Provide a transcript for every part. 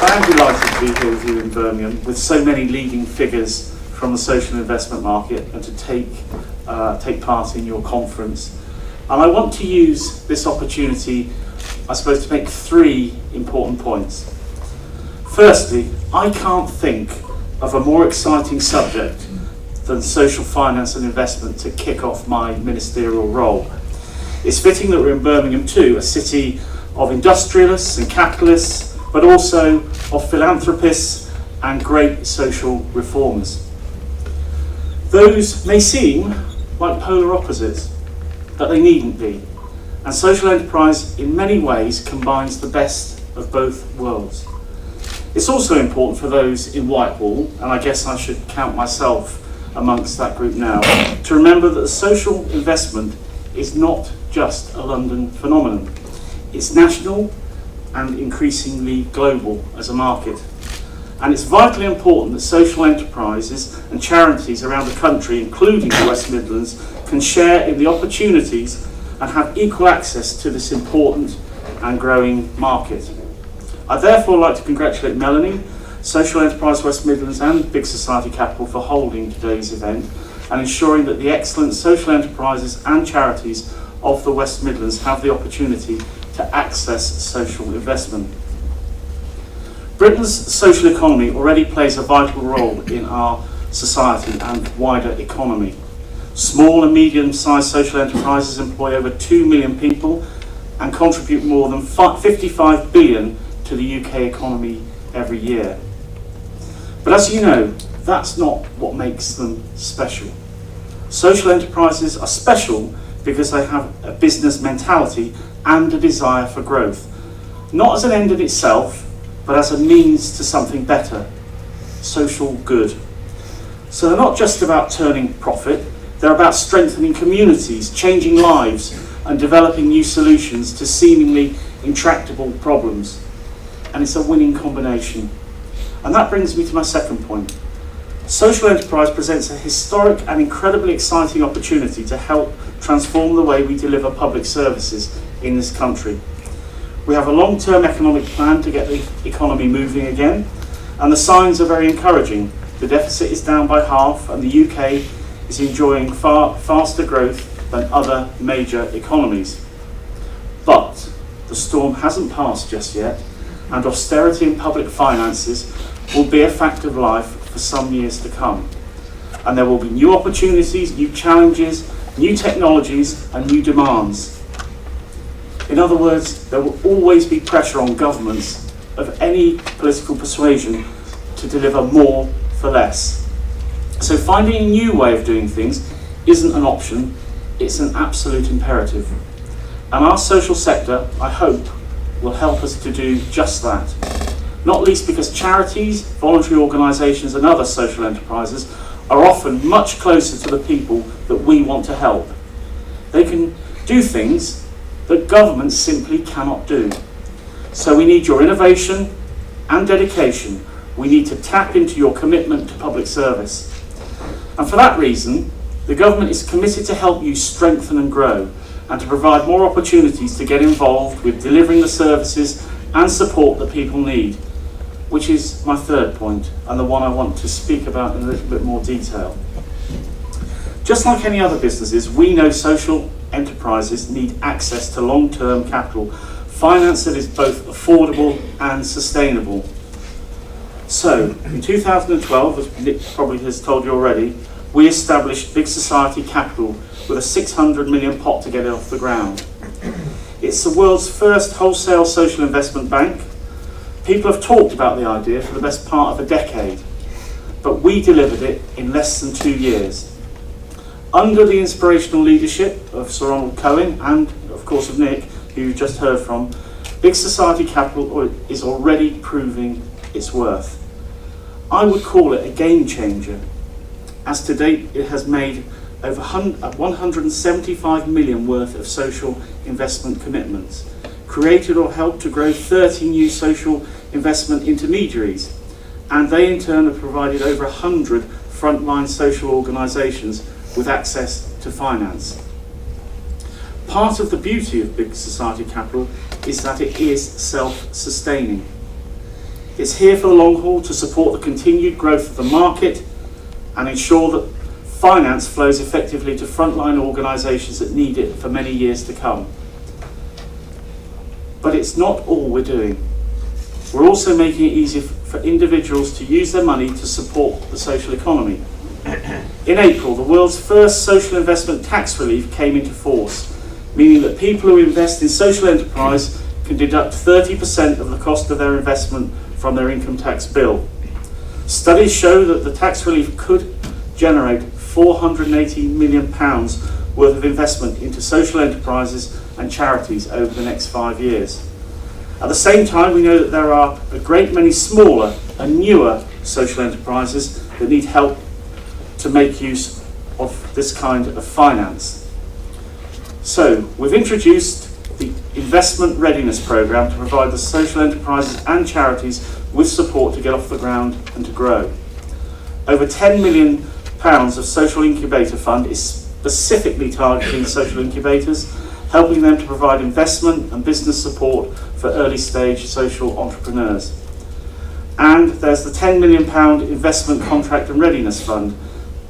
I am delighted to be here with you in Birmingham with so many leading figures from the social investment market and to take part in your conference. And I want to use this opportunity, I suppose, to make three important points. Firstly, I can't think of a more exciting subject than social finance and investment to kick off my ministerial role. It's fitting that we're in Birmingham too, a city of industrialists and capitalists, but also of philanthropists and great social reformers. Those may seem like polar opposites, but they needn't be. And social enterprise in many ways combines the best of both worlds. It's also important for those in Whitehall, and I guess I should count myself amongst that group now, to remember that social investment is not just a London phenomenon. It's national and increasingly global as a market. And it's vitally important that social enterprises and charities around the country, including the West Midlands, can share in the opportunities and have equal access to this important and growing market. I'd therefore like to congratulate Melanie, Social Enterprise West Midlands and Big Society Capital for holding today's event and ensuring that the excellent social enterprises and charities of the West Midlands have the opportunity to access social investment. Britain's social economy already plays a vital role in our society and wider economy. Small and medium-sized social enterprises employ over 2 million people and contribute more than 55 billion to the UK economy every year. But as you know, that's not what makes them special. Social enterprises are special because they have a business mentality and a desire for growth, not as an end in itself, but as a means to something better, social good. So they're not just about turning profit, they're about strengthening communities, changing lives, and developing new solutions to seemingly intractable problems. And it's a winning combination. And that brings me to my second point. Social enterprise presents a historic and incredibly exciting opportunity to help transform the way we deliver public services in this country. We have a long-term economic plan to get the economy moving again, and the signs are very encouraging. The deficit is down by half, and the UK is enjoying far faster growth than other major economies. But the storm hasn't passed just yet, and austerity in public finances will be a fact of life for some years to come. And there will be new opportunities, new challenges, new technologies, and new demands. In other words, there will always be pressure on governments of any political persuasion to deliver more for less. So finding a new way of doing things isn't an option, it's an absolute imperative. And our social sector, I hope, will help us to do just that. Not least because charities, voluntary organisations and other social enterprises are often much closer to the people that we want to help. They can do things that governments simply cannot do. So we need your innovation and dedication. We need to tap into your commitment to public service. And for that reason, the government is committed to help you strengthen and grow and to provide more opportunities to get involved with delivering the services and support that people need, which is my third point and the one I want to speak about in a little bit more detail. Just like any other businesses, we know social enterprises need access to long-term capital, finance that is both affordable and sustainable. So, in 2012, as Nick probably has told you already, we established Big Society Capital with a 600 million pot to get it off the ground. It's the world's first wholesale social investment bank. People have talked about the idea for the best part of a decade, but we delivered it in less than 2 years. Under the inspirational leadership of Sir Ronald Cohen and, of course, of Nick, who you just heard from, Big Society Capital is already proving its worth. I would call it a game changer, as to date it has made over 175 million worth of social investment commitments, created or helped to grow 30 new social investment intermediaries, and they in turn have provided over 100 frontline social organisations with access to finance. Part of the beauty of Big Society Capital is that it is self-sustaining. It's here for the long haul to support the continued growth of the market and ensure that finance flows effectively to frontline organisations that need it for many years to come. But it's not all we're doing. We're also making it easier for individuals to use their money to support the social economy. In April, the world's first social investment tax relief came into force, meaning that people who invest in social enterprise can deduct 30% of the cost of their investment from their income tax bill. Studies show that the tax relief could generate £480 million worth of investment into social enterprises and charities over the next 5 years. At the same time, we know that there are a great many smaller and newer social enterprises that need help to make use of this kind of finance. So, we've introduced the Investment Readiness Programme to provide the social enterprises and charities with support to get off the ground and to grow. Over £10 million of Social Incubator Fund is specifically targeting social incubators, helping them to provide investment and business support for early stage social entrepreneurs. And there's the £10 million Investment Contract and Readiness Fund,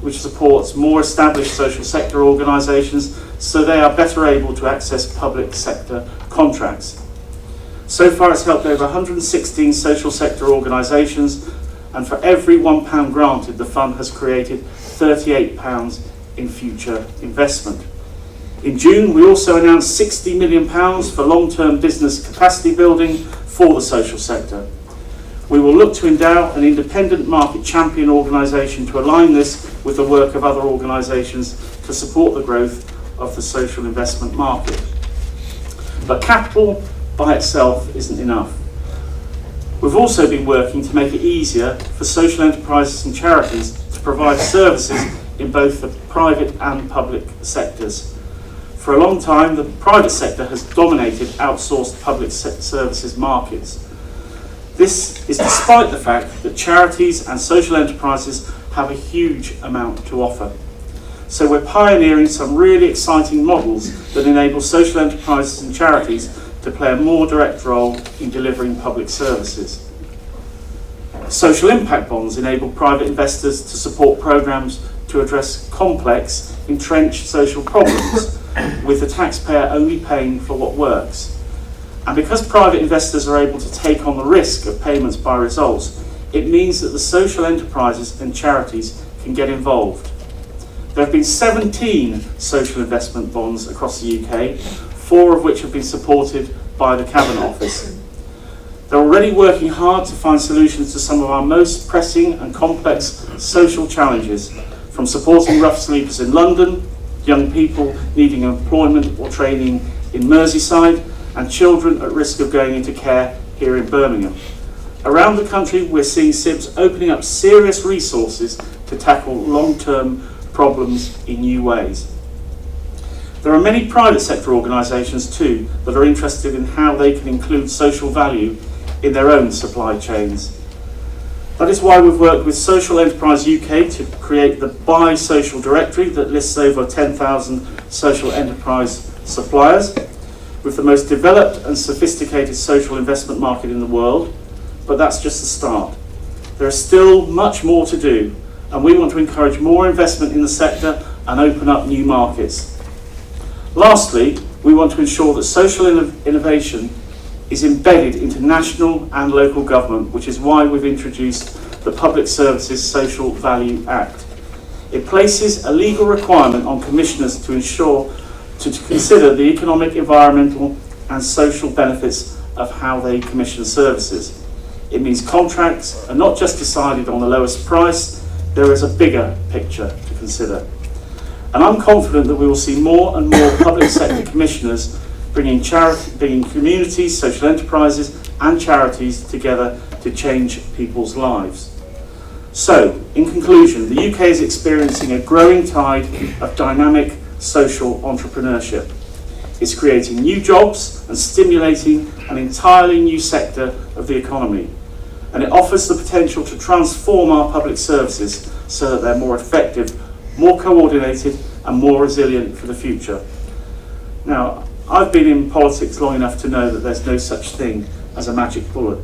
which supports more established social sector organisations so they are better able to access public sector contracts. So far it's helped over 116 social sector organisations, and for every £1 granted, the fund has created £38 in future investment. In June, we also announced £60 million for long-term business capacity building for the social sector. We will look to endow an independent market champion organisation to align this with the work of other organisations to support the growth of the social investment market. But capital by itself isn't enough. We've also been working to make it easier for social enterprises and charities to provide services in both the private and public sectors. For a long time, the private sector has dominated outsourced public services markets. This is despite the fact that charities and social enterprises have a huge amount to offer. So we're pioneering some really exciting models that enable social enterprises and charities to play a more direct role in delivering public services. Social impact bonds enable private investors to support programs to address complex, entrenched social problems, with the taxpayer only paying for what works. And because private investors are able to take on the risk of payments by results, it means that the social enterprises and charities can get involved. There have been 17 social investment bonds across the UK, 4 of which have been supported by the Cabinet Office. They're already working hard to find solutions to some of our most pressing and complex social challenges, from supporting rough sleepers in London, young people needing employment or training in Merseyside, and children at risk of going into care here in Birmingham. Around the country, we're seeing SIBs opening up serious resources to tackle long-term problems in new ways. There are many private sector organisations too that are interested in how they can include social value in their own supply chains. That is why we've worked with Social Enterprise UK to create the Buy Social Directory that lists over 10,000 social enterprise suppliers, with the most developed and sophisticated social investment market in the world. But that's just the start. There is still much more to do, and we want to encourage more investment in the sector and open up new markets. Lastly, we want to ensure that social innovation is embedded into national and local government, which is why we've introduced the Public Services Social Value Act. It places a legal requirement on commissioners to ensure to consider the economic, environmental and social benefits of how they commission services. It means contracts are not just decided on the lowest price, there is a bigger picture to consider. And I'm confident that we will see more and more public sector commissioners bringing communities, social enterprises and charities together to change people's lives. So, in conclusion, the UK is experiencing a growing tide of dynamic social entrepreneurship. It's creating new jobs and stimulating an entirely new sector of the economy. And it offers the potential to transform our public services so that they're more effective, more coordinated and more resilient for the future. Now, I've been in politics long enough to know that there's no such thing as a magic bullet.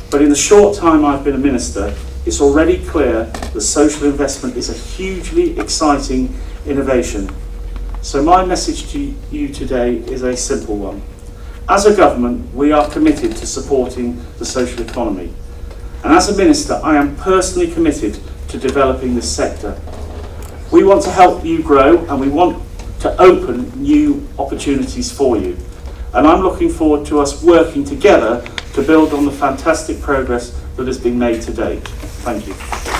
But in the short time I've been a minister, it's already clear that social investment is a hugely exciting innovation. So my message to you today is a simple one. As a government, we are committed to supporting the social economy. And as a minister, I am personally committed to developing this sector. We want to help you grow, and we want to open new opportunities for you. And I'm looking forward to us working together to build on the fantastic progress that has been made to date. Thank you.